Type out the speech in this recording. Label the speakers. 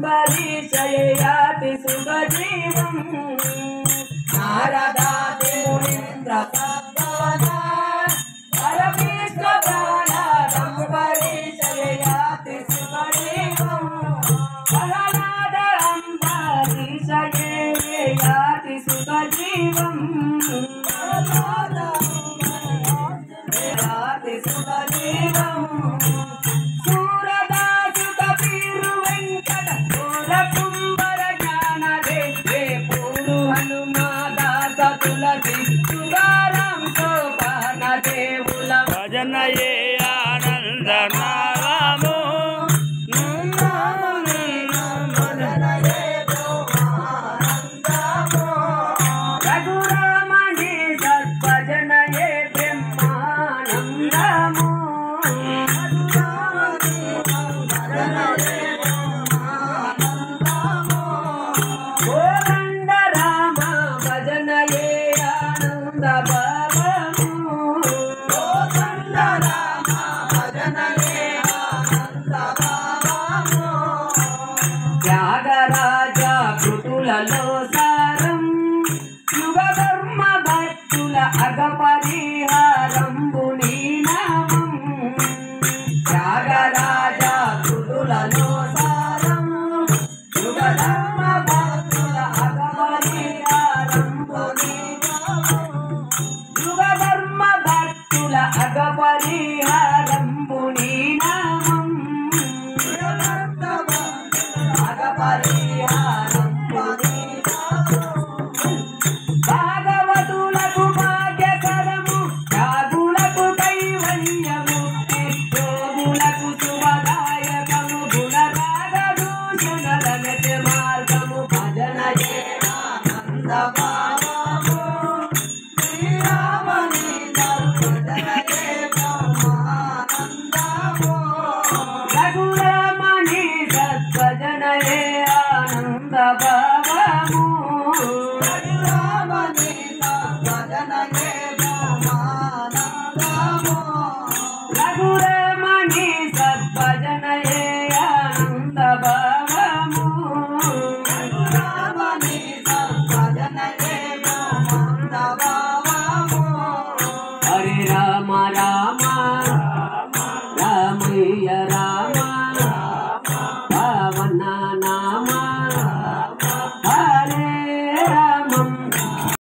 Speaker 1: परिचयाति सुखजीवं नारदादि मुनीन्द्र सद्गवना परमेश्वरानादं परिचयाति सुखजीवं प्रह्लादं परिचयाति सुखजीवं याति सुखजीवं
Speaker 2: भजन ये आनंद नामो
Speaker 1: रघुरामणे सद्भजन ये ब्रह्मानंदमो गोविंद राम भजन ये आनंद त्यागराजा कृतुలలో సారం యుగ ధర్మ భక్తుల అగపరిహారంబు నీ నామం త్యాగరాజా కృతులలో సారం యుగ ధర్మ భక్తుల అగపరిహారంబు నీ నామం యుగ ధర్మ భక్తుల అగపరిహారంబు నీ నామం భాగవతులకు భాగ్యకరము త్యాగులకు కైవల్యము యోగులకు శుభదాయకము గుణరాగదూషణలనటి మార్గము భజన ఆనంద భావము శ్రీరామని భజన బ్రహ్మానందము రఘురామని సద్భజన ఆనంద భావము